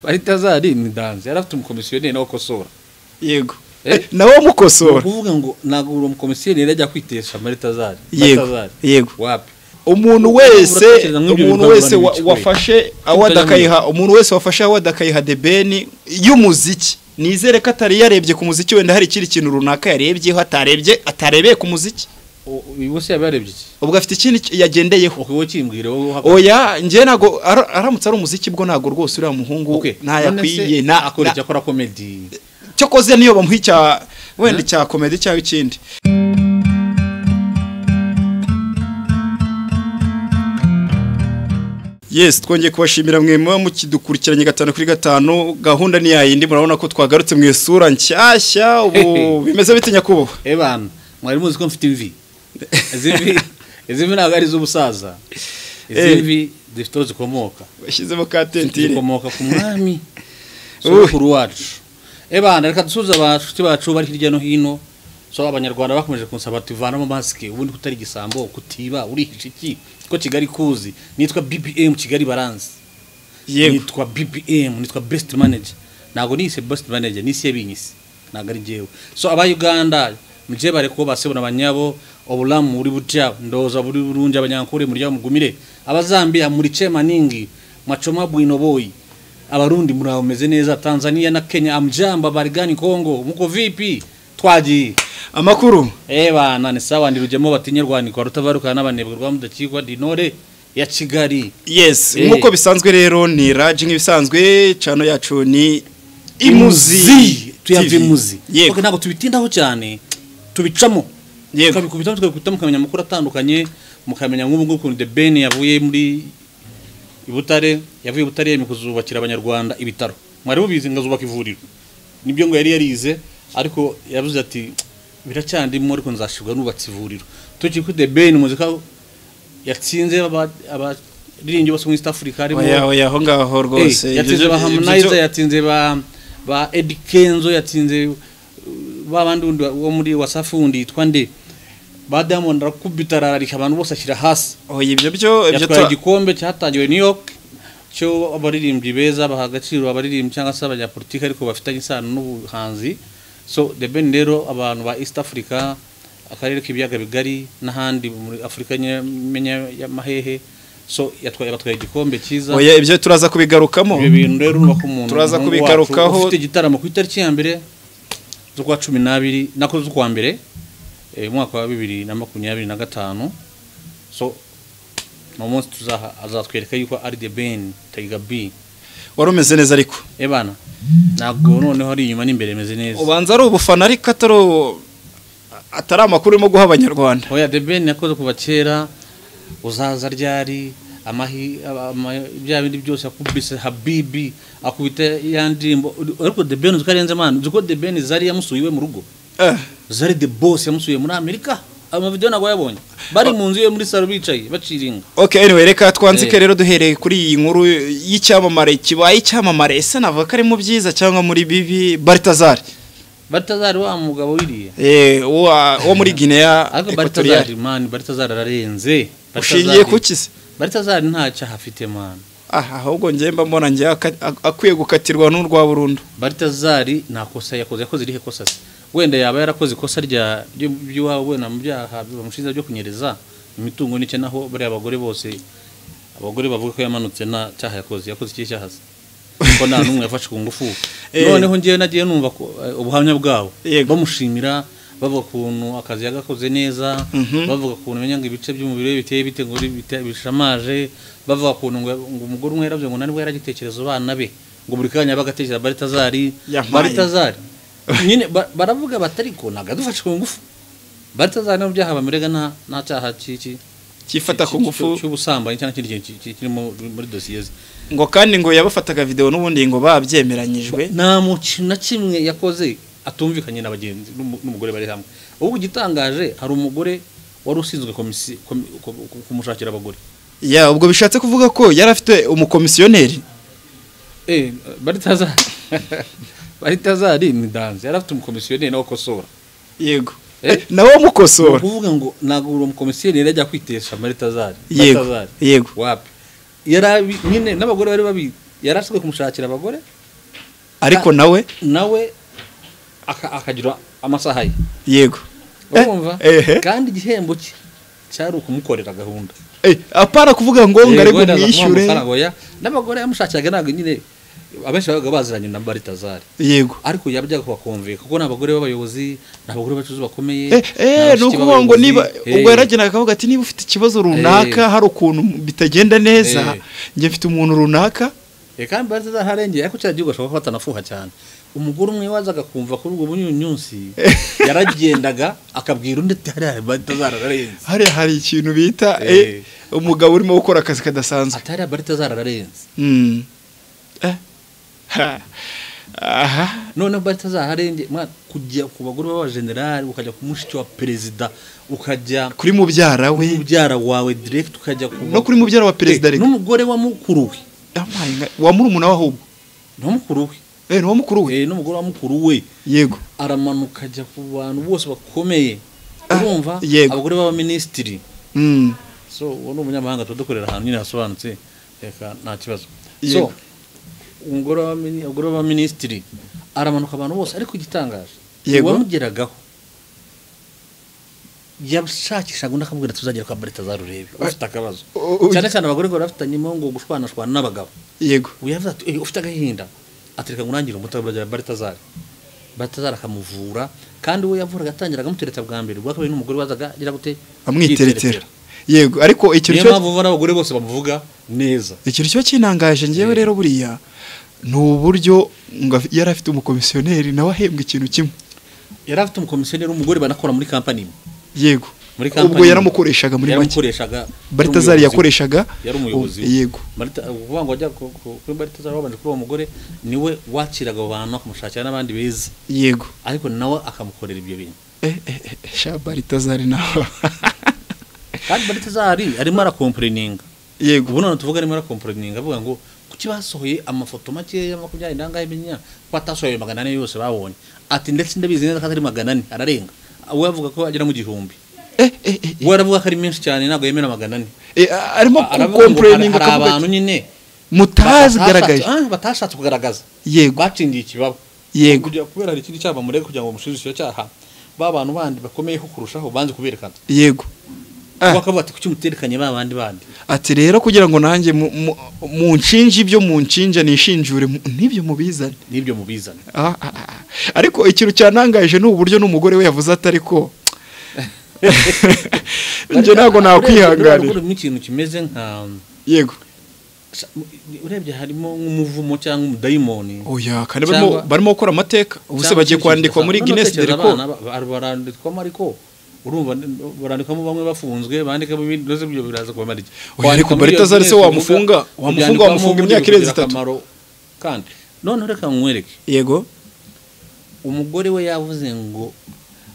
Bartazar ni danze yarafite umukomisiyoneri nawe kosora yego nawe mukosora kuvuga ngo nagura umukomisiyoneri ajya kwitesha Bartazar yego wapi umuntu wese wafashe awadakayiha The Ben y'umuziki nizere ko atari yarebye ku muziki wenda hari ikindi kintu runaka yarebyeho atarebeye ku muziki bose yabarebye iki ubwo afite ikindi yagendeyeho wowe kimbwire oya nje nago aramutse ari umuziki bwo nago rwose uriya muhungu ntayakwiye akora icyo akora comedy cyo koze niyo bamuhica wenda cya comedy cyangwa ikindi Yes, twongeye kubashimira mwemwe mukidukurikiranye 5 kuri 5 gahunda ni yayindi murabona ko twagarutse mu isura nshyashya ubu bimeze bitinya kubo ebana mwari muzi ko mfite imvi izimvi ntabwo ari z'ubusaza izimvi zifite zikomoka bashyizemo katentire zikomoka ku mwami sokuru wacu ebana reka dusuza abashuti bacu bari hirya no hino so abanyarwanda bakomeje kunsaba tuvana mu maske ubundi kutari gisambo kutiba urihisha iki ko Kigali kuzi nitwa BBM Kigali Balance nitwa BBM nitwa best manager nago nise best manager nise binyisi nago ari jewe so aba Uganda muje bare ko basebona abanyabo obulamu muri butya ndoza buri burunja abanyankore muri ya mugumire abazambia muri chemaningi machoma bwino boy abarundi muri ameze neza Tanzania na Kenya amjamba barigani Kongo muko vipi twaji amakuru bana ni sawa ndirujemo batinyarwani kwa rutabaruka n'abanebwe rwa mudakigwa dinore ya Kigali yes nkuko bisanzwe rero ni raji nk'ibisanzwe cano yacu ni imuzi tuyave muzi okay ntabwo tubitindaho cyane tubicamo tukabikubita tukabikuta mukamenya amakuru atandukanye mukamenya nk'ubu The Ben yavuye muri Ibutare yavuye Ibutare yemikuzubakira abanyarwanda ibitaro mwari bubizi ngazubaka ivuriro nibyo ngo yari yarize ariko yavuze ati biracyandimo ariko nzashibwa nubatse ivuriro tuki ku The Ben muzika yatsinze abariringi bose mu East Africa arimo oya ho ngaho rwose yatsinze ba Harmonize yatsinze ba Eddie Kenzo yatsinze babandi wo muri Wasafi undi twande ba Diamond rakubitara ariko abantu bose ashyira hasi ibyo igikombe cyatangiwe New York cyo abaririmbyi beza bahagaciro abaririmbyi cyangwa se abanyapolitiki ariko bafitanye isano n'ubuhanzi so The Ben rero abantu ba East Africa akarere k'ibiyaga bigari n'ahandi muri Afrika menya y'amahehe so yatwaye igikombe cyiza oya ibyo turaza kubigarukamo ibyo bintu rero nuko umuntu turaza kubigarukaho ufite igitaramo ku itariki ya mbere zo kwa 12 nako zo kwa mbere mwaka wa 2025 so no munsi azatwereka yuko ari The Ben Tiger B warumeze neza ariko bana ntabwo noneho ari inyuma n'imbere meze neza ubanza ari ubufana ariko atari amakuru urimo guha abanyarwanda oya The Ben yakoze kuva kera uzaza ryari bya bindi byose akubise Habibi akubita yandimbo ariko The Ben ukarenze man uko The Ben zari yamusuyiwe mu rugo zari the boss yamusuye muri Amerika amavideo nago yabonye bari mu nzu ye muri salo bicaye baciringa okay anyway reka twanzike rero duhereye kuri iyi nkuru y'icyamamare kibaye icyamamare ese navuga ko ari mu byiza cyangwa muri bibi Bartazar wa mugabo wiriye wo muri Guinea man Bartazar ararenze ushingiye kukize Bartazar nta cyaha afite man ahubwo njemba mbona ngiye akwiye gukatirwa n'urwa burundu Bartazar nta kosa yakoze irihe kosa wenda yaba yarakoze ikosa ry'iwawe na mu byaha bamushinja byo kunyereza imitungo n'icyo naho bari abagore bose abagore bavuga ko yamanutse na cyaha yakoze iki cyaha ko nta numwe yafashe ku ngufu noneho ngiye nagiye numva ko ubuhamya bwabo bamushimira bavuga kuntu akazi yagakoze neza bavuga kuntu menyanga ibice by'umubiri biteye bite ngo bishamaje bavuga kuntu ngo umugore umwe yaravye ngo nari we yaragitekerezo bana be ngo buri kanya bagatekereza Bartazar nyine baravuga batariko nagadufashe ku ngufu Bartazar no byaha bamerega nta cyaha kifata ku ngufu cy'ubusambanyi cyangwa kindi kiri muri dossier ngo kandi ngo yabafataga video n'ubundi ngo babyemeranyijwe nta muci na kimwe yakoze atumvikanye n'abagenzi n'umugore bari hamwe ubu gitangaje hari umugore wari usinzwe kumushakira abagore ubwo bishatse kuvuga ko yari afite umukomisiyoneri Bartazar ni danze yarafite umukomisiyoneri nawe kosora yego nawe mukosora kuvuga ngo nagura umukomisiyoneri ajya kwitesha Bartazar yego wapi yara nyine n'abagore bari yarasabwe kumushakira abagore ariko nawe akagira amasaha ye yego urumva kandi igihembo cye cyari ukumukorera gahunda apara kuvuga ngo ngarego mwishyure n'abagore yamushakiraga ntabwo nyine abenshi babaga baziranye na Bartazar yego ariko yabyaga kubakonveka kuko n'abagore b'abayobozi n'abagore bacuruzi bakomeye nukuvuga ngo niba ubwo yaragenaga akavuga ati niba ufite ikibazo runaka hari ukuntu bitagenda neza nge mfite umuntu runaka kandi Bartazar harengeye ariko cyagiye ashobora kuba atanafuha cyane umugore umwe wazaga kumva kuri ubwo bunyunyunsi yaragendaga akabwira undi ati hari Bartazar ararenze hari ikintu bita umugabo urimo gukora akazi kadasanzwe atari Bartazar ararenze none Bartazar harenge kujya ku bagore b'aba general ukajya ku mushiki wa president ukajya kuri mubyara wawe direct ukajya no kuri mubyara wa president n'umugore wa mukuru we wa murumuna waho no mukuru we no mukuru we n'umugore wa mukuru we yego aramanuka ajya ku bantu bose bakomeye urumva abagore b'aba ministry so uno munyamahanga tudukorera ahantu nyine hasobanutse reka nta kibazo so umugore wa ministry aramanuka abantu bose ariko igitangaje wamugeragaho yashakishaga unakabwira tuzagera kwa Bartazar urebe ufite akabazo cyane cyane abagore ngo bafitanyemo ngo gushwanashwana n'abagabo yego uyavuze ati ufite agahinda atereka ngurangire umutabura Bartazar akamuvura kandi we yavuraga atangira agamutereta bwa mbere bwa kabiri n'umugore wazaga gira gute amwiteretera yego ariko ikintu cyo mpamvu abagore bose bamuvuga neza ikintu cyo kinangaje ngewe rero buriya n'uburyo yari afite umukomisiyoneri nawe ahembwa ikintu kimwe yari afite umukomisiyoneri umugore banakora muri company yego ubwo yaramukoreshaga muri make Bartazar yakoreshaga yari umuyobozi yego uvuga ngo ajya kuri Bartazar wabanje kuri uwo mugore niwe wakiraga abantu akamushakira n'abandi beza yego ariko nawe akamukorera ibyo bintu sha Bartazar nawe kandi Bartazar arimo arakomplaininga yego ubu none tuvuga arimo arakomplaininga avuga ngo kuki basohoye amafoto make ya 20 ndangaye binya kwatasohoye 400 yose babonye ati ndetse ndabizi neza ko atari 400 ararenga we avuga ko agera mu gihumbi we aravuga ko ari menshi cyane ntabwo yemera 400 arimo complaining akavuga abantu nyine mutazigaragaje batashatse kugaragaza yego bacindiye ikibabo yego kujya kubera hari ikindi cyaba mureke kugira ngo mushizisho cyaha babantu bandi bakomeye ko kurushaho banze kuberekana yego bakavuga ati kuki muterekanye babandi ati rero kugira ngo nanjye mu nshinje ibyo mu nshinja nishinjure nibyo mubizane ariko ikintu cyanangaje n'uburyo n'umugore we yavuze atari ko nje nago nakwihanganira mu kintu kimeze nka yego urebye harimo nk'umuvumo cyangwa umudayimoni oya kandi barimo gukora amateka ubuse bagiye kwandikwa muri Guinness de Record barandikwa ariko urumva barandikamo bamwe bafunzwe bandikamo ibintu byo biraza kubamara iki ariko Bartazar se wamufunga imyaka irenze 3 kandi none reka nkwereke yego umugore we yavuze ngo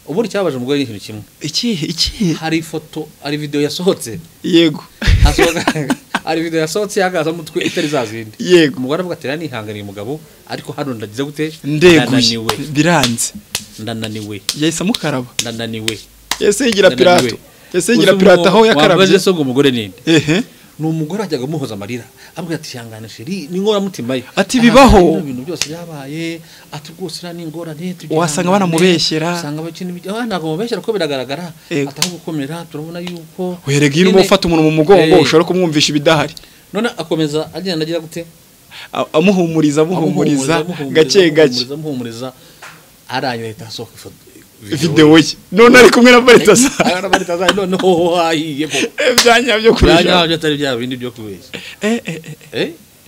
uburi cyabaje umugore n'ikintu kimwe iki hari ifoto ari video yasohotse yego ari video yasohotse yagaza mutwe itari zazindi yego umugore avuga ati nihanganiye umugabo ariko hano ndagize gute ndeguye biranze ndananiwe yahise mukaraba ndananiwe ese yigira pirata aho yakarabye wabaje so ngo umugore ninde ni umugore ajyaga muhoza amarira abwira ati yangana sheri ni ngora mutima ye ati bibaho ibintu byose byabaye ati rwose ni ngora wasanga banamubeshyera usanga abakintu ntabwo mubeshyera ko biragaragara ataho gukomera turabona yuko werega irimo ufata umuntu mu mugongo ushobora kumwumvisha ibidahari none akomeza agenda agira gute amuhumuriza gake aranyo leta soka ifoto video ye none ari kumwe na Bartazar none ho hahiye ko byanyabyo kurusha byanyabyo atari bya bindi byo kubeshya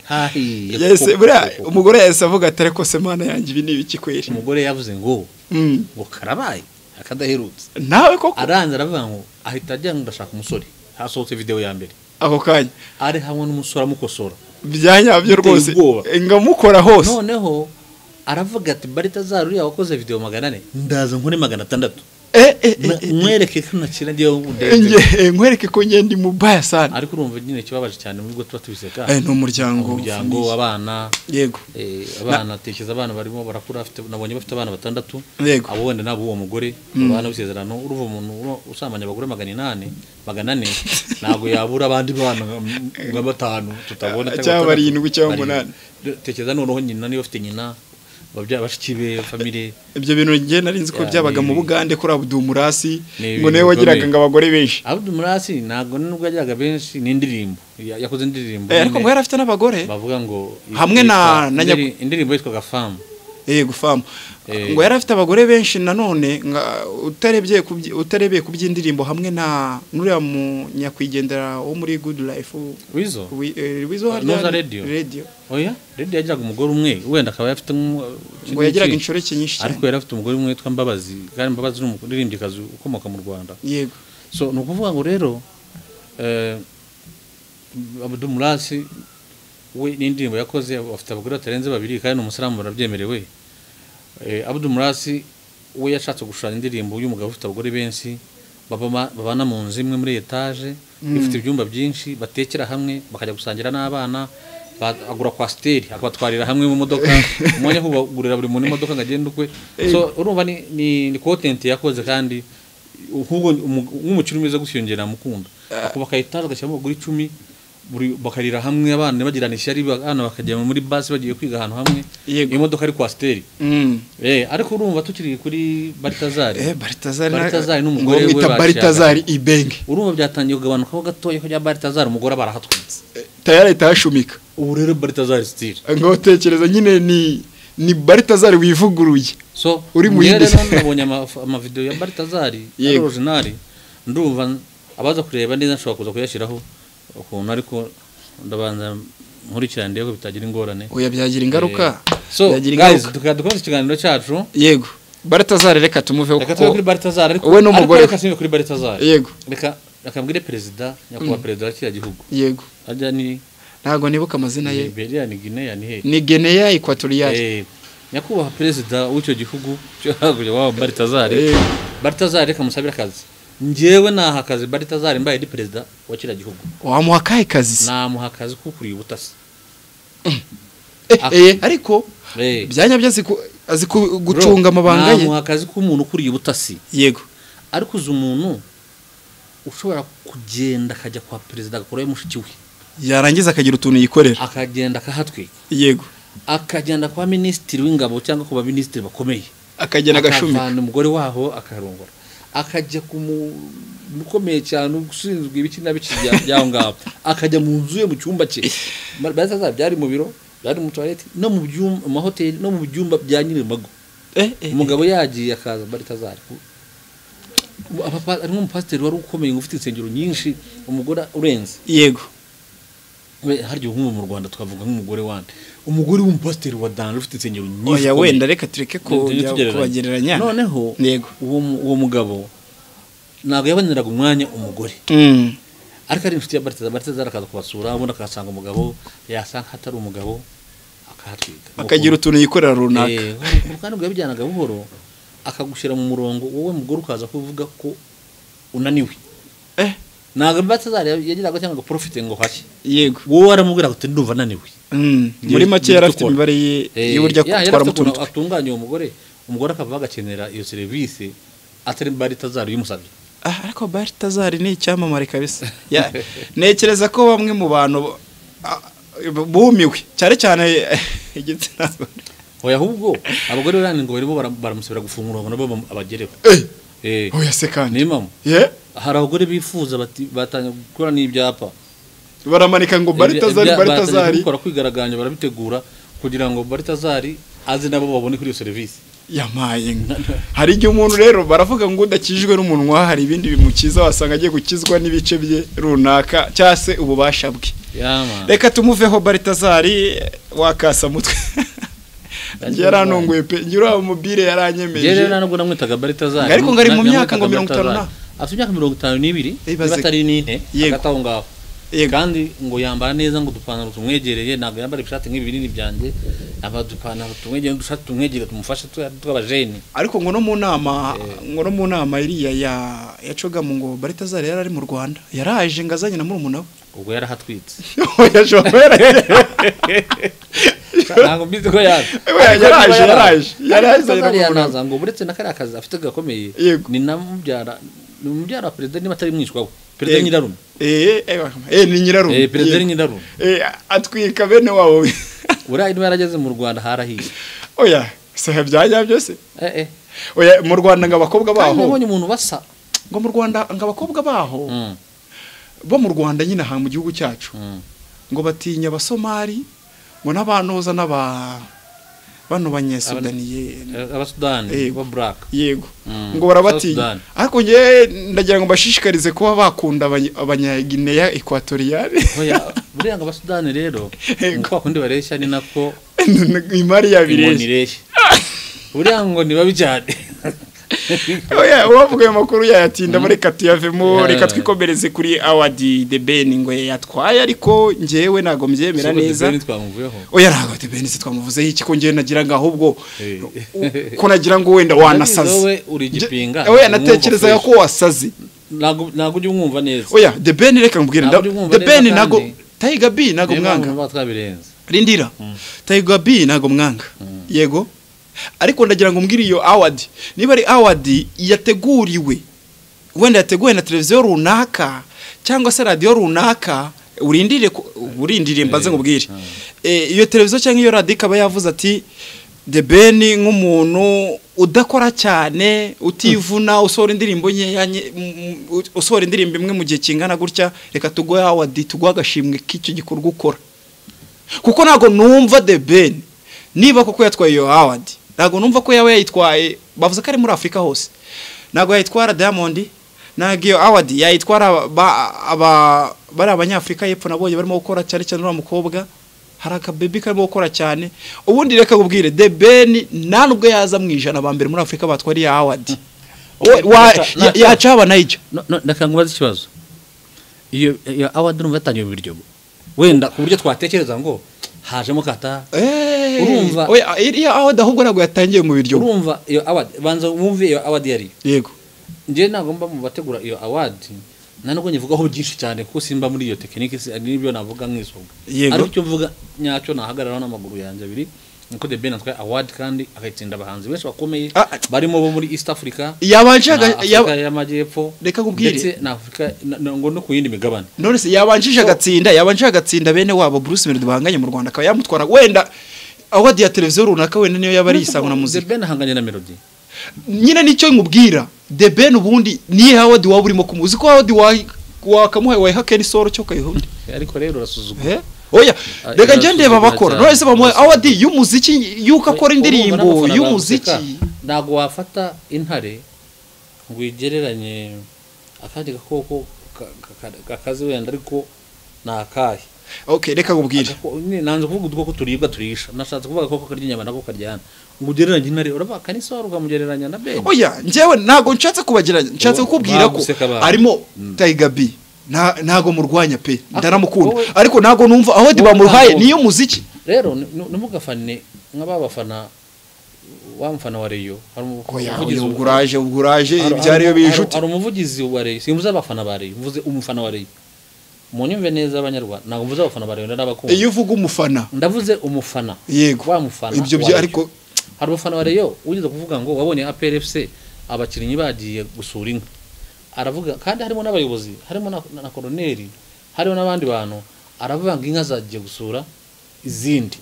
hahiye yese bura umugore yese avuga atari ko se mana yanjye ibi nibiki kweri umugore yavuze ngo karabaye akadaherutse nawe koko aranze aravuga ngo ahita ajya ndashaka umusore hasohotse video ya mbere ako kanya ari hamwe n'umusore amukosora byanyabyo rwose ngamukora hose noneho aravuga ati Bartazar uriya wakoze video 400 ndaza nkore 600 mwereke ko nakira ngiye nkwereke ko ngende mubaya sana ariko urumva nyine kibabaje cyane muri bwo tuba tubiseka no umuryango abana yego abana tekeza abana barimo barakura afite nabonye bafite abana 6 abo wenda nabo uwo mugore abana bisezerano uruva umuntu usamanya abagore 400 ntago yabura abandi bana nga 5 tutabona cyangwa 7 cyangwa 8 tekeza noneho nyina niyo afite nyina babya bashikibe family ibyo bintu nge narinzi ko byabaga mu Bugande kuri Abdumurasi ngo newe wagiraga ngo abagore benshi Abdumurasi ntago nubwo yajyaga benshi n'indirimbo yakoze indirimbo ariko ngo yarafite n'abagore bavuga ngo hamwe na indirimbo yitwa Gafamu Gufamu ngo yarafite abagore benshi nanone utarebye kubyindirimbo hamwe na nuriya mu nyakwigendera wo muri Good Life wizo harya radio oya radio yagiraga umugore umwe wenda akaba yafite ngo yagiraga inshoreke nyinshi cyane ariko yarafite umugore umwe witwa Mbabazi kandi Mbabazi ni umuririmbyikazi ukomoka mu Rwanda yego so no kuvuga ngo rero Abdumurasi we n'indirimbo yakoze afite abagore batarenze 2 kandi n'umusiramu barabyemerewe Abdumurasi we yashatse gushanya indirimbo y'umugabo ufite abagore benshi babana mu nzu imwe muri etage ifite ibyumba byinshi batekera hamwe bakajya gusangira n'abana agura kwa steri akabatwarira hamwe mu modoka umwanya kubagurira buri muntu imodoka ngagenda ukwe so urumva ni content yakoze kandi ahubwo nk'umukino umeze gushyongera mukunda akubaka etage agashyamo abagore 10 bakarira hamwe abana bagirana ishyari abana bakajya muri bus bagiye kwiga ahantu hamwe imodoka ari kwa steri ariko urumva tukiri kuri Bartazar n'umugore we Bartazar ibenge urumva byatangiye kugabanuka ho gatoya ko ya Bartazar umugore barahatwitse tayari itashumika ubu rero Bartazar still ngo tekereza nyine ni Bartazar wivuguruye so uri mu yindi nabonye ama video ya Bartazar original ndumva abaza kureba neza nshobora kuza kuyashiraho ukuntu ariko ndabanza nkurikirana ndego bitagira ingorane oya byagira ingaruka so guys dukoze ikiganiro cyacu yego Bartazar reka tumuveho kuri Bartazar ariko we n'umugore reka simbe kuri Bartazar yego reka akambwire president nyakubahwa president w'iki gihugu yego ajya ni ntago nibuka amazina ye Liberia ni Guinea ni he ni Guinea Equatorial nyakubahwa president w'icyo gihugu cyo haguye wa Bartazar reka musabira akazi njewe naha akazi Bartazar mbaye di president wa kira gihugu wamuha kahe kazi namuha akazi kukuriye ubutasi ariko byanyabyo azi gucunga amabanga ye namuha akazi k'umuntu ukuriye ubutasi yego ariko uzi umuntu ushobora kugenda akajya kwa president agakora mushiki we yarangiza akagira utuntu yikorera akagenda akahatwika yego akagenda kwa ministeri w'ingabo cyangwa kuba ministeri bakomeye akagenda agashumika akavana umugore waho akarongora akajya kumukomeye cyane ushinzwe ibiki nabiki byaho ngabo akajya mu nzu ye mu cyumba cye Bartazar byari mu biro byari mu toilette no mu byumba mu hotel no mu byumba bya nyiremago umugabo yagiye akaza Bartazar ari nk'umupasiteri wari ukomeye ufite insengero nyinshi umugore urenze yego haryo nk'umu mu Rwanda twavuga nk'umugore wande umugore w'umupasiteri wa danje ufite insengero nyinshi oya wenda reka tureke ko kubagereranya noneho yego uwo mugabo nago yaboneraga umwanya umugore ariko ari inshuti ya Bartazar akaza kubasura abona akasanga umugabo yasanga hatari umugabo akahatwika akagira utuntu yikorera runaka kandi ubwo yabijyanaga buhoro akagushira mu murongo wowe mugore ukaza kuvuga ko unaniwe nago Bartazar yagiraga cyangwa profite ngo hashye yego wowe aramubwira ati ndumva naniwe muri make yarafite imibare y'uburyo gutwara mutuntu atunganya uwo umugore akava agakenera iyo service atari Bartazar y'umusabye ariko Bartazar ni icyamamare kabisa nekereza ko bamwe mu bantu bumiwe cyane igitsina oya ahubwo abagore rani ngo barimo baramusubira gufungura ngo nabo abagereho oya se kandi ni mama hari abagore bifuza batanya gukora n'ibyapa baramanika ngo Bartazar gukora kwigaraganya barabitegura kugira ngo Bartazar azi nabo babone kuri iyo service yamaye hari igihe umuntu rero baravuga ngo udakijwe n'umunwa hari ibindi bimukiza wasanga agiye gukizwa n'ibice bye runaka cyase ububasha bwe reka tumuveho Bartazar wakasa mutwe yaranongoye pe ngira mobile yaranyemeje rero ntabwo namwitaga Bartazar ariko ngari mu myaka ngo 50 afite imyaka 52 batari n'inte agataho ngaho kandi ngo yambara neza ngo dupantaro tumwegereye ntabwo yambara ishati nk'ibi binini byanjye abadupana tumwegera dushaka tumwegera tumufashe tw'abajeni ariko ngo no mu nama iriya ya coga mu ngo Bartazar yari ari mu Rwanda yaraje ngazanye na murumuna we ubwo yarahatwitse ntabwo mbizi ko yaraje ngo buretse nakari akazi afite gakomeye ni mubyara perezida niba atari mwishwaho perezida nyirarume ni nyirarume perezida nyirarume atwika bene wabo urayi niba yarageze mu Rwanda harahiye oya se byajya byose oya mu Rwanda ngabakobwa baho nabonye umuntu basa ngo mu Rwanda ngabakobwa baho bo mu Rwanda nyine ha mu gihugu cyacu ngo batinya abasomali ngo n'abanoza bano banyesudaniye abasudani ba black yego ngo barabatinya ariko nge ndagira ngo bashishikarize kuba bakunda abanyagineya Equatoriale buriya ngo abasudani rero ngo kundi bareshya ni nako imari yabireshya buriya ngo ni babijyane oya wavuga amakuru yayatinda muri katuyavemo reka twikomereze kuri award de Ben ngo yatwaye ariko ngewe nago mbyemera neza oya nago de Ben se twamuvuze iki ko ngewe nagira ngo ahubwo ko nagira ngo wenda wanasaze oya natekereza ko wasaze nago ujye umwumva neza oya de Ben reka mbwira de Ben nago Tiger B nago mwanga rindira Tiger B nago mwanga yego ariko ndagira ngo mbwire iyo award niba ari award yateguriwe wenda yateguwe na televiziyo runaka cyangwa se radio runaka urindire mbaze ngo bwire iyo televiziyo cyangwa iyo radio ikaba yavuze ati de Ben nk'umuntu udakora cyane utivuna usohora indirimbo usohora indirimbo imwe mu gihe kingana gutya reka tugoye award tugwa agashimwe k'icyo gikorwa ukora kuko nago numva de Ben niba koko yatwaye iyo award nago numva ko yawe yayitwaye bavuze ko ari muri Afrika hose nago yayitwara Diamond nago iyo award yayitwara bari abanyafrika yepfo nabonye barimo gukora cyane cyane n'umukobwa hari akabebi karimo gukora cyane ubundi reka kubwire de Ben nta nubwo yaza mwijana ba mbere muri Afrika batwara iyo award yacaba nayicyo ndakangubaza ikibazo iyo award numva yatangiye mu biryo wenda ku buryo twatekereza ngo hajemo kata urumva oya iriya award ahubwo nago yatangiye mu biryo urumva iyo award banza wumve iyo award yari yego nje nagomba mu bategura iyo award nanubwo nyivugaho byinshi cyane kuko simba muri iyo technique nibyo navuga nk'isonga ariko cyo mvuga nyacyo nahagarara n'amaguru yanjye abiri niko de Ben atwaye award kandi akayitsinda abahanzi benshi bakomeye barimo bo muri East Africa y'amajyepfo reka kubwire ndetse na Africa ngo no ku yindi migabane none se yabanjije agatsinda bene wabo Bruce Melody bahanganye mu Rwanda akaba yamutwara wenda award ya televiziyo runaka wenda niyo yaba ari isangwa na muzika de Ben ahanganye na Melody nyine nicyo nkubwira de Ben ubundi ni award waba urimo kumuzi ko award wakamuhaye wayiha Ken Solo cyo kayihundi ariko rero urasuzugura oya reka ngende babakora none se bamuhaye award y'umuziki yuko akora indirimbo y'umuziki nago wafata intare ngo igereranye akandi gakoko kakazi wenda ariko nakahe okay reka kubwira nanze kuvuga udukoko turibwa turisha nashatse kuvuga koko karya inyama nako karyana ngo ugereranye intare uraba kanisoro ukamugereranya na Ben oya njewe nago nshatse kubageranya nshatse kukubwira ko arimo Tiger B nago murwanya pe ndaramukunda ariko nago numva aho dibamuhaye niyo muziki rero numugafane nk'ababafana wamfana wa Reyo hari umuvugizi ubguraje ibyariyo bijute hari umuvugizi wa Reyo simvuze abafana ba Reyo mvuze umufana wa Reyo munyumve neza abanyarwanda nago mvuze abafana ba Reyo ndabakunda iyo uvuga umufana ndavuze umufana yego wa mufana ibyo byo ariko hari umufana wa Reyo ugize kuvuga ngo wabonye APRFC abakinnyi bagiye gusura inka aravuga kandi harimo n'abayobozi harimo na koloneli harimo n'abandi bantu aravuga ngo inka zagiye gusura izindi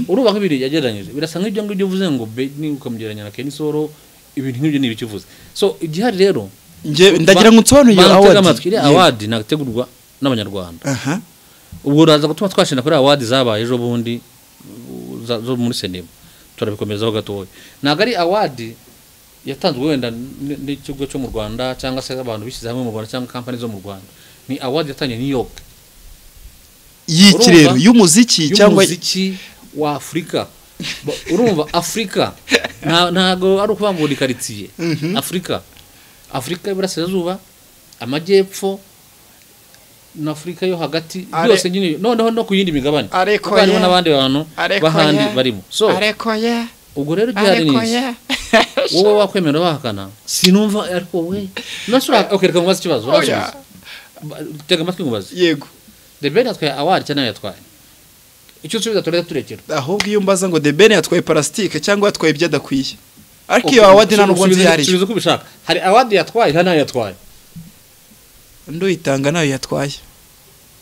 uruba nk'ibiri yageranyije birasa nk'ibyo ngibyo uvuze ngo ni ukamugeranya na Ken Solo ibintu nk'ibyo ni bikivuze so igihari rero ndagira ngo nsobanure award nategurwa n'abanyarwanda ubwo uraza gutuma twashina kuri award zabaye ejo bundi zo muri Senema turabikomezaho gatoya naga ari award yatanzwe wenda n'ikigo cyo mu Rwanda cyangwa se abantu bishyize hamwe mu Rwanda cyangwa company zo mu Rwanda ni award yatangiye New York y'ikirero y'umuziki cyangwa y'umuziki wa Afrika urumva Afrika ntago ari ukubambura ikaritsiye Afrika iburasirazuba amajyepfo na Afrika yo hagati byose nyine noneho no ku yindi migabane harimo n'abandi bantu bahandi barimo so ubwo rero byari nisi wowe wakwemera bahakana sinumva ariko we nasura okereka mubaza ikibazo urasubiza tega amatwi ngubaza yego The Ben yatwaye award cyane yatwaye icyo subiza turekera ahubwo iyo mbaza ngo The Ben yatwaye plastique cyangwa yatwaye ibyadakwiye ariko iyo award nta nubwo nzi hari subiza kubishaka hari award yatwaye hana yatwaye nduyitanga nayo yatwaye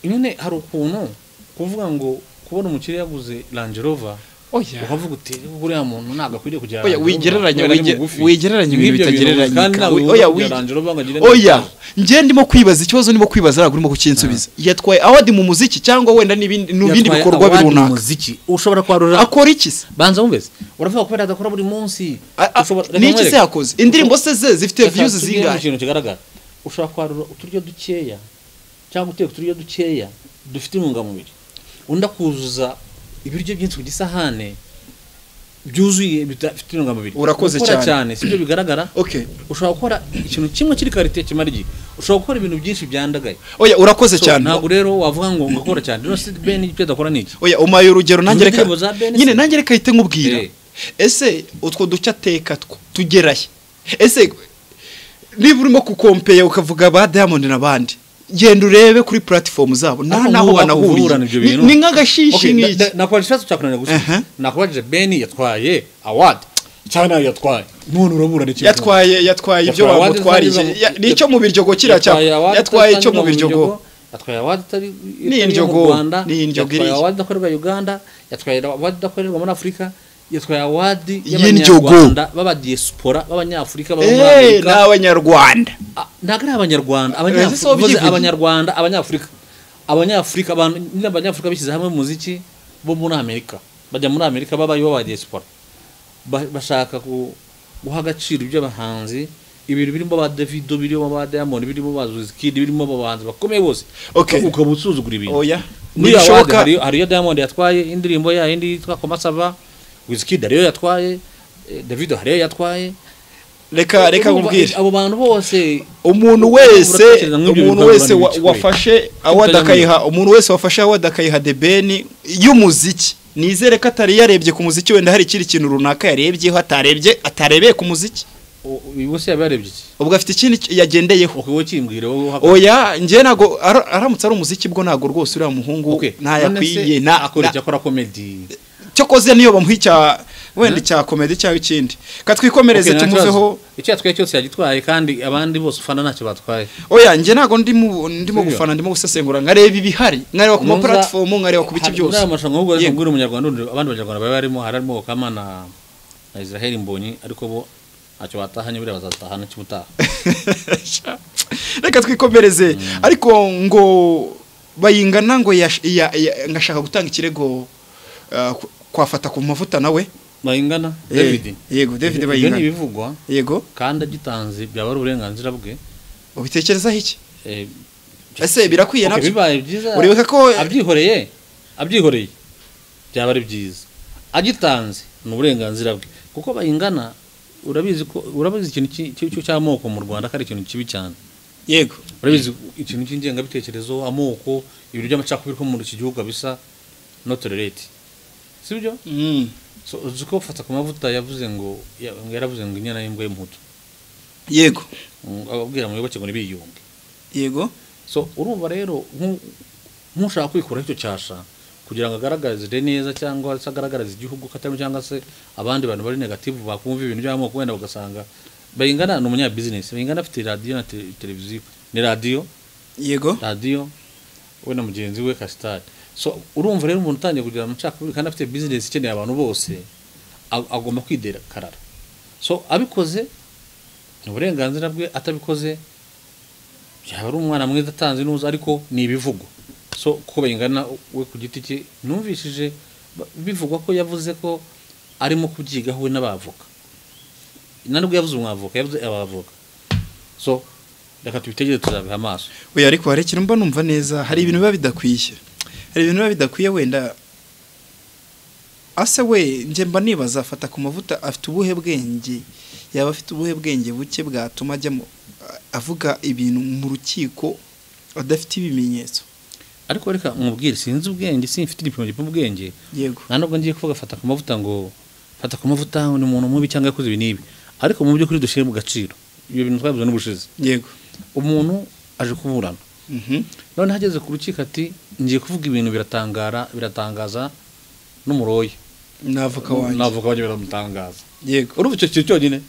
nyine hari ukuntu kuvuga ngo kubona umukiriya yaguze Range Rover ukavuga uti buriya muntu ntago akwiriye kujya wigereranya ibintu bitagereranyika nje ndimo kwibaza ikibazo ndimo kwibaza aragurimo kukinsubiza yatwaye award mu muziki cyangwa wenda n'ibindi bikorwa birunaka muziki ushobora kwarura akora iki se banza umveze uravuga ko adakora buri munsi n'iki se yakoze indirimbo se zifite views zingahe ikintu kigaragara ushobora kwarura uturyo dukeya cyangwa uteka uturyo dukeya dufite intungamubiri unda kuzuza ibiryo byinshi ku gisahane byuzuye bifite intungamubiri urakoze cyane sibyo bigaragara ushobora gukora ikintu kimwe kiri karite kimara igihe ushobora gukora ibintu byinshi byandagaye urakoze cyane ntabwo rero wavuga ngo ngakora cyane no Ben ibyo adakora niki umaye urugero nanjye reka hite nkubwira ese utwo duce ateka tugeraye ese niba urimo kukompeye ukavuga ba Diamond n'abandi genda urebe kuri platform zabo naho banahuriye ni nk'agashishi nk'iki nakwaje cyakunanya gusa nakwaje Ben yatwaye award cyane yatwaye none urabura n'iki yatwaye ibyo bamutwarije nicyo mu biryogo kira cya yatwaye icyo mu biryogo yatwaye award tari ni indyogo yatwaye award dakorerwa Uganda yatwaye award dakorerwa muri Afrika yatwaye award y'abanyarwanda baba diaspora b'abanyafrika baba muri Amerika n'abanyarwanda nagara abanyarwanda abanyafrika abantu n'abanyafrika bishyize hamwe mu muziki bo muri Amerika bajya muri Amerika babayo ba diaspora bashaka guha agaciro ibyo bahanzi ibintu birimo ba Davido birimo ba Diamond birimo ba Kid birimo babanzi bakomeye bose ukabusuzugura ibintu nishoboka hari Diamond yatwaye indirimbo ya indi yitwa Komasava Kid ariyo yatwaye Davido hariyo yatwaye reka ngubwire abo bantu bose umuntu wese wafashe awadakayiha umuntu wese wafashe awadakayiha The Ben y'umuziki nizere ko atari yarebye ku muziki wenda hari ikiri kintu runaka yarebyeho atarebeye ku muziki bose yabarebye iki ubwo afite ikindi yagendeyeho wowe kimbwire oya nje nago aramutse ari umuziki bwo nago rwose uriya muhungu ntayakwiye akora comedy cyo koze niyo bamuhica wenda cya comedy cyangwa ikindi katwikomereze tumuveho icyo yatwaye cyose yagitwaye kandi abandi bose ufana ntacyo batwaye oya nje nago ndimo gufana ndimo gusesengura nkareba ibihari nkareba ku platform nkareba ku biki byose n'amashango ahubwo ngura umunyarwanda abandi banyarwanda baba barimo harimo Kama na Israel Mbonyi ariko bo ntacyo batahanye bire bazatahana cy'ubutaha reka twikomereze ariko ngo bayingana ngo ngashaka gutanga ikirego kwafata ku mavuta nawe bayingana David David bayingana ibivugwa yego kandi agitanze byaba ari uburenganzira bwe ubitekerezaho iki ese birakwiye nabyo bibaye byiza uribuka ko abyihoreye byaba ari byiza agitanze n'uburenganzira bwe kuko bayingana urabizi ikintu cy'amoko mu Rwanda kari ikintu kibi cyane yego urabizi ikintu cy'ingenga bitekerezo amoko ibintu by'amacakubiri ko mu gihugu bisa not tolerate sibyo so uzuko fata ku mavuta yavuze ngo yaravuze ngo inyana y'imbwa y'imputu yego ababwira mu yoboke ngo nibiyunge yego so urumva rero ntushaka kwikura icyo cyasha kugira ngo agaragaze neza cyangwa agaragaze igihugu katari cyangwa se abandi bantu bari negative bakumva ibintu by'amoko wenda bagasanga bayingana no munya business bayingana afite radio na televiziyo ni radio yego radio we na mugenzi we Kastad so urumva rero umuntu utangiye kugira amacakubiri kandi afite business ikeneye abantu bose agomba kwidera karara so abikoze uburenganzira bwe atabikoze yaba ari umwana mwiza atanze nuza ariko ni ibivugo so ko bayingana we ku giti cye numvishije bivugwa ko yavuze ko arimo kubyigaho we n'abavoka nubwo yavuze umwavoka yavuze abavoka so reka tubitegereze tuzabiha amaso we ariko harekera mba numva neza hari ibintu biba bidakwiye wenda ase we nje mba nibaza afata ku mavuta afite ubuhe bwenge yaba afite ubuhe bwenge buke bwatuma ajya avuga ibintu mu rukiko adafite ibimenyetso. Ariko reka umubwire sinzi ubwenge simfite igipimo gipima ubwenge. Yego. Nubwo ngiye kuvuga fata ku mavuta ngo fata ku mavuta ni umuntu mubi cyangwa yakoze ibi nibi. Ariko mu byo kuri dushyire mu gaciro. Iyo bintu twabivuze n'ubushize. Yego. Umuntu aje kuburana. None hageze ku rukiko ati ngiye kuvuga ibintu biratangaza n'umuroye. Navuka wanjye biramutangaza. Yego. Urumva icyo kintu cyonyine.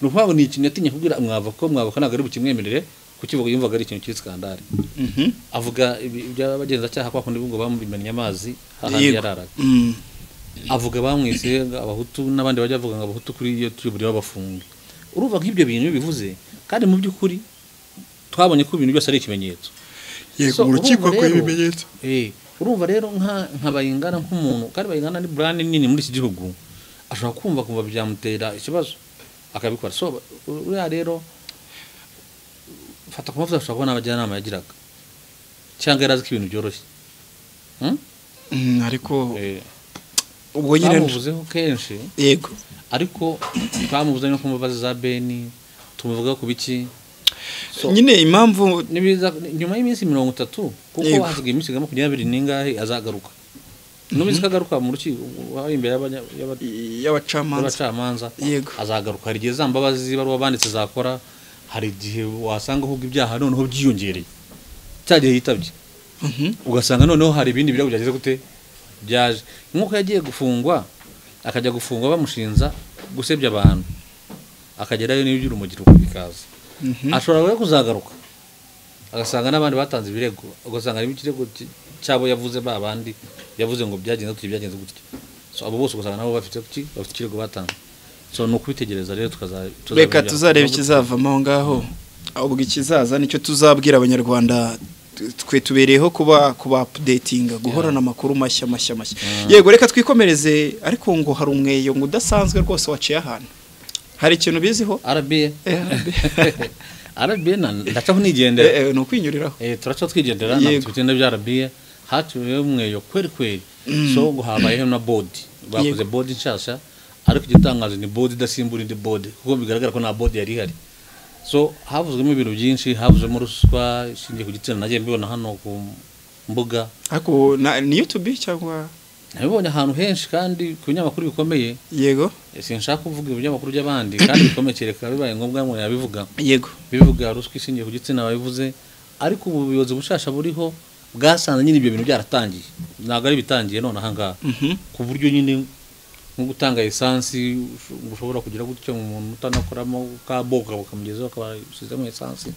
Nukwabo ni ikintu yatinye kubwira mwavoka ntago ari bukimwemerere kukivuga yumvaga ari ikintu cy'skandale. Avuga by'abagenza cyaha kwa kundi ngo bamumenya amazi hahandi yararaga. Avuga bamwise abahutu n'abandi bajya bavuga ngo abahutu kuri iyo turi babafunga. Urumva nk'ibyo bintu bivuze kandi mu by'ukuri twabonye ko ibintu byose ari ikimenyetso. Yego urukiko ko ibimenyetso. Urumva rero nka Bayingana nk'umuntu kandi Bayingana ni brand nini muri iki gihugu ashobora kumva byamutera ikibazo akabikora. So uriya rero fata kumavuza ashobora kubona abajyanama yagiraga cyangwa yarazi ko ibintu byoroshye. Ariko ubwo nyine bamuvuzeho kenshi. Yego. Ariko twamuvuze no kumubaza za Beni tumuvuga ku biki. Nyine impamvu nibiza nyuma y'iminsi 30 kuko hasigaye iminsi 20 ningahe azagaruka. Nubizi kagaruka mu rukiko bari imbere y'abacamanza. Yego. Azagaruka hari gihe zambabazi bari wabanditse zakora hari gihe wasanga ahubwo ibyaha noneho byiyongereye. Cyagiye yitabye. Ugasanga noneho hari ibindi birago byageze gute byaje. Nkuko yagiye gufungwa akajya gufungwa bamushinza gusebya abantu. Akagerayo niyo by'urumugiro kubikaza. Ashobora kuzagaruka. Agasanga n'abandi batanze ibirego. Ugasanga ari ikirego cyabo yavuze babandi yavuze ngo byagenze gutya. So abo bose ugasanga nabo bafite ikirego batanze. So no kubitegereza rero reka tuzareba ikizavamo aho ngaho. Ubwo ikizaza nicyo tuzabwira abanyarwanda twe tubereyeho kuba updatinga guhorana amakuru mashya. Yego reka twikomereze ariko ngo hari umweyo ngo udasanzwe rwose waciye ahantu. Hari ikintu biziho? Arabiye. Arabiye ndacaho nigendera. No kwinyuriraho. Turaca twigendera natutinde bya Arabiye. Hatuye umweyo kweri. So ngo habayeho na board. Bakoze board nshasha ariko igitangaje ni board idasimbura indi board kuko bigaragara ko na board yari ihari. So havuzwemo ibintu byinshi havuzemo ruswa ishingiye ku gitsina nagiye mbibona hano ku mbuga. Ariko ni YouTube cyangwa nabibonye ahantu henshi kandi ku binyamakuru bikomeye. Yego. Sinshaka kuvuga ibinyamakuru by'abandi kandi bikomeye cyereka bibaye ngombwa ngo yabivuga. Yego. Bivuga ruswa ishingiye ku gitsina babivuze ariko ubuyobozi bushasha buriho bwasanze nyine ibyo bintu byaratangiye. Ntago ari bitangiye none ahanga. Ku buryo nyine nko gutanga essence ushobora kugira gutyo mu muntu utanakoramo ka boga bakamugezaho akabasizemo essence.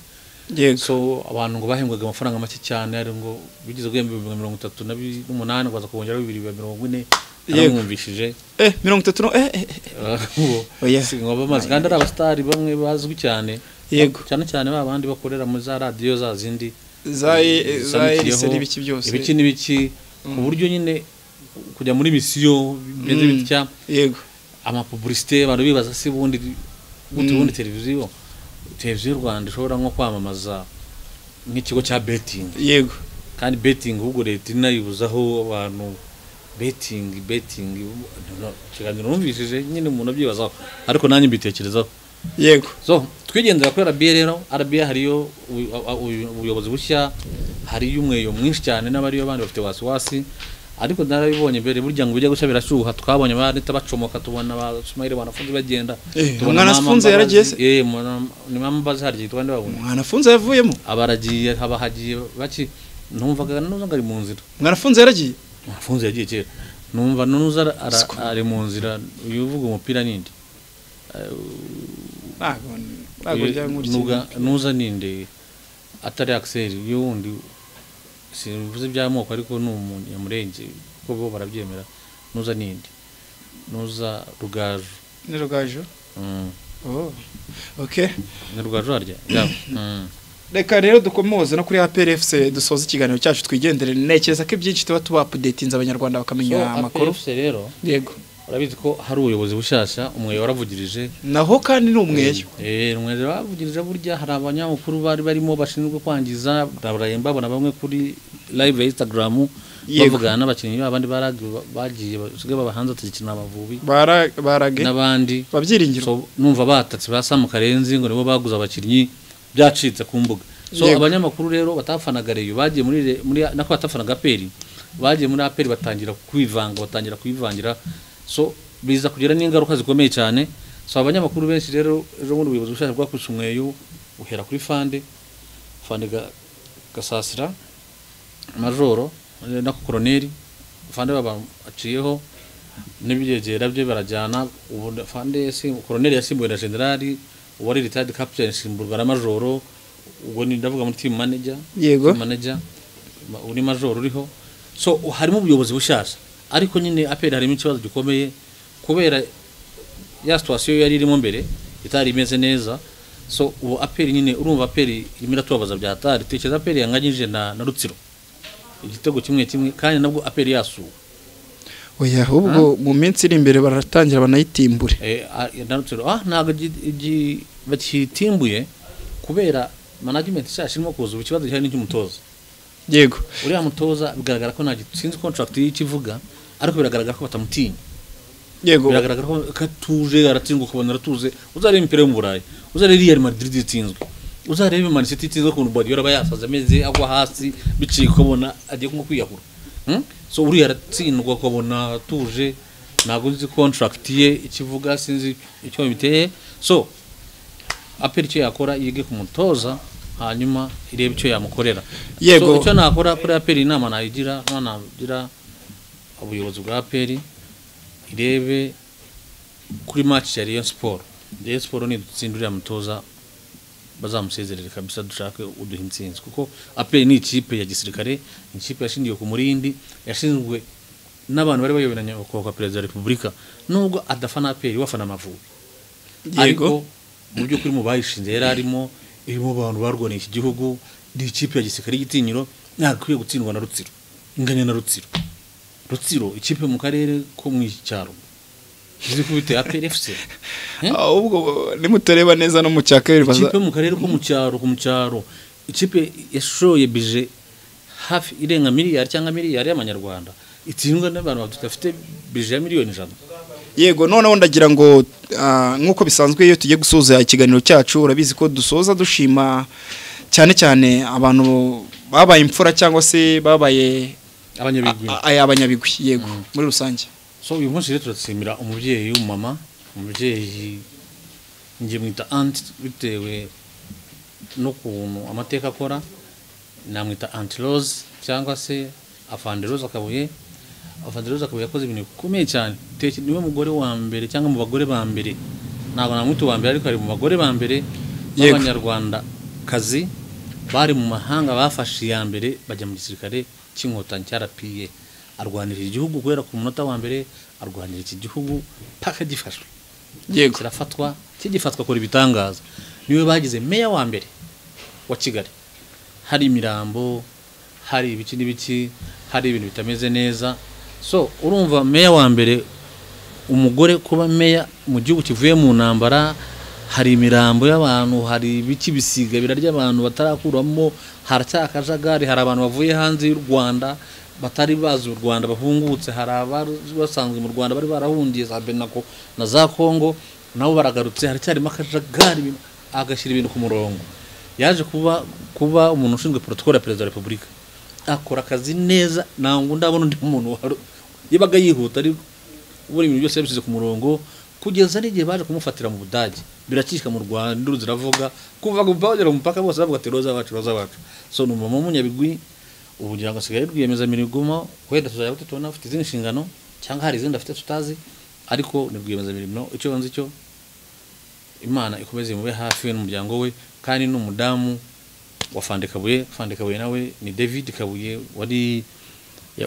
Yego. So abantu ngo bahembwaga amafaranga make cyane ari ngo bigize guhemba 38 kwaza kongera 240. Yamwumvishije 30 oya ngo bamaze kandi ari abastari bamwe bazwi cyane. Yego. Cyane babandi bakorera muri za radio za zindi za n'ibiki byose. Ibiki n'ibiki ku buryo nyine kujya muri misiyo beze bitya. Yego. Ama publicité abantu bibaza se bundi televiziyo Rwanda ishobora nko kwamamaza nk'ikigo cya betting. Yego. Kandi betting ubwo leta inayibuzaho abantu betting kiganiro numvishije nyine umuntu abyibazaho ariko nanjye mbitekerezaho. Yego. So twigendera ko Arabiye rero Arabiye hariyo ubuyobozi bushya hariyo umweyo mwinshi cyane n'abariyo bandi bafite wasiwasi ariko narabibonye mbere burya ngo bijya gushya birashuha twabonye barita bacomoka tubona abasmaire banafunze bagenda tubona nafunze yaragiye ni mama bazi harije twande babona mwanafunze yavuyemo abaragiye habahagiye baki numvaga n'uzanga ari mu nzira mwanafunze yaragiye mwanafunze yagiye cyera numva nuza ari mu nzira uvuga umupira nindi nuza ninde atari Axel yundi sivuze byamoko ariko n'umunyamurenge ko bo barabyemera nuza ninde nuza Rugaju ni Rugaju. Okay ni Rugaju harya reka rero dukomoze no kuri APRFC dusoza ikiganiro cyacu twigendere nekeza ko byinshi tuba updatinze abanyarwanda bakamenya amakuru. APRFC rero yego urabizi ko hari ubuyobozi bushasha umweyo waravugirije naho kandi ni umweyo umweyo waravugirije burya hari abanyamakuru bari barimo bashinzwe kwangiza babona bamwe kuri live ya Instagram bavugana n'abakinnyi babandi bagiye basigaye babahanze atakina Amavubi barage n'abandi babyiringiro. So numva batatse basamu Karenzi ngo nibo baguza abakinnyi byacitse ku mbuga so abanyamakuru rero batafanaga reyo bagiye muri nako batafanaga aperi bagiye muri aperi batangira kuyivangira so biza kugira n'ingaruka zikomeye cyane. So abanyamakuru benshi rero ejo muri ubuyobozi bushaka bwakwisha umweyo uhera kuri fande gasasira majoro na koroneri fande baba aciyeho n'ibigegera bye barajyana ubu fande koroneri yasimbuye na generali uwari retired captain simburwa na majoro ubwo ni ndavuga muri team manager uri majoro uriho. So harimo ubuyobozi bushasha ariko nyine aperi harimo ikibazo gikomeye kubera ya situation yari irimo mbere itari imeze neza. So ubu aperi nyine urumva aperi irimo iratubabaza bya hatari. Tekereza aperi yanganyije na Rutsiro igitego kimwe kandi nabwo aperi yasuwe. Oya ahubwo mu minsi iri imbere baratangira banayitimbure. Na Rutsiro ntago bakitimbuye kubera management cyashirimo kuza ikibazo cyari n'icy'umutoza. Yego uriya mutoza bigaragara ko nta sinzi contract y'ikivuga ariko biragaragara ko batamutinya. Yego biragaragara ko katuje aratsindwa kubona aratuze. Uzareba impere yo mu Burayi uzareba Real Madrid itsinzwe uzareba Man City itsinzwe ku body yora bayasaza ameze agwa hasi biciye kubona agiye kumwe kwiyahura. So uriya aratsindwa kubona tuje ntago nzi contract ye ikivuga sinzi icyo biteye. So aperi cyo yakora yige ku mutoza hanyuma irebe icyo yamukorera. So icyo nakora kuri aperi inama nayigira ubuyobozi bwa aperi irebe kuri match ya Rayon Sport ni dutsindurira mutoza bazamusezerere kabisa dushake uduha intsinzi kuko aperi ni ikipe ya gisirikare ikipe yashingiye ku murindi yashinzwe n'abantu bari bayoberanye kwa Perezida wa Repubulika nubwo adafana aperi wafana Amavubi. Ariko mu byo kuri mu bayishinze yari arimo abantu barwaniye iki gihugu ni ikipe ya gisirikare y'igitinyiro ntakwiye gutsindwa na Rutsiro inganya na Rutsiro ikipe mu karere ko mu cyaro izi kubite APRFC ahubwo nimutareba neza no mu cyakere baza ikipe mu karere ko mu cyaro ikipe yashoye bije hafi irenga miliyari cyangwa miliyari y'amanyarwanda itindwa n'abantu badafite bije ya miliyoni 100. Yego noneho ndagira ngo nkuko bisanzwe iyo tugiye gusoza ikiganiro cyacu urabizi ko dusoza dushima cyane abantu babaye imfura cyangwa se babaye abanyabigwi yego muri rusange. So uyu munsi rero turatsimira umubyeyi w'umama umubyeyi ngiye mwita aunt bitewe no kuntu amateka akora namwita Aunt Rose cyangwa se Afande Rose akabuye yakoze ibintu bikomeye cyane. Niwe mugore wa mbere cyangwa mu bagore ba mbere ntabwo namwita wa mbere ariko ari mu bagore ba mbere b'Abanyarwanda kazi bari mu mahanga bafashe ya mbere bajya mu gisirikare cy'inkotanyi cyarapiye arwanira igihugu guhera ku munota wa mbere arwanira iki gihugu paka gifashwe. Yego kirafatwa kigifatwa kuri bitangaza. Niwe bagize meya wa mbere wa Kigali hari imirambo hari ibiki n'ibiki hari ibintu bitameze neza. So urumva meya wa mbere umugore kuba meya mu gihugu kivuye mu ntambara hari imirambo y'abantu hari ibiki bisiga birarya abantu batarakuramo haracyakajagari hari abantu bavuye hanze y'u Rwanda batari bazi u Rwanda bahungutse hari abasanzwe mu Rwanda bari barahungiye za Benako na za Kongo nabo baragarutse haracyarimo akajagari agashyira ibintu ku murongo. Yaje kuba umuntu ushinzwe protocol ya Perezida wa Repubulika akora akazi neza nangu ndabona undi muntu yabaga yihuta ari buri ibintu byose yabisize ku murongo kugeza n'igihe baje kumufatira mu Budage birakishika mu Rwanda nduru ziravuga kuva bagera mu mpaka bose bavuga ati roza bacu. So no mama munyabigwi ubugira ngo asigaye rwiyemeza mirigumo kwenda tuzajya tubona afite izindi nshingano cyangwa hari izindi afite tutazi ariko ni rwiyemeza mirimo icyo nzi cyo Imana ikomeze mube hafi n'umuryango we kandi n'umudamu wa Fande Kabuye nawe ni David Kabuye wari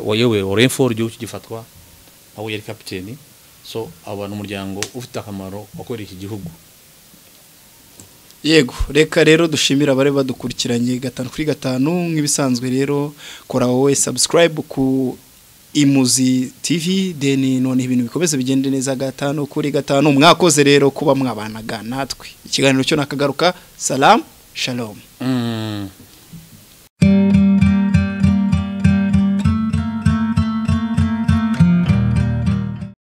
wayowe Orenford igihugu kigifatwa aho yari kapiteni. So abantu umuryango ufite akamaro wakorera iki gihugu. Yego reka rero dushimira abare badukurikiranye 5 kuri 5 nk'ibisanzwe rero kora wowe subscribe ku Imuzi TV deni none ibintu bikomeze bigende neza 5 kuri 5 mwakoze rero kuba mwabanaga natwe ikiganiro cyo nakagaruka salam shalom.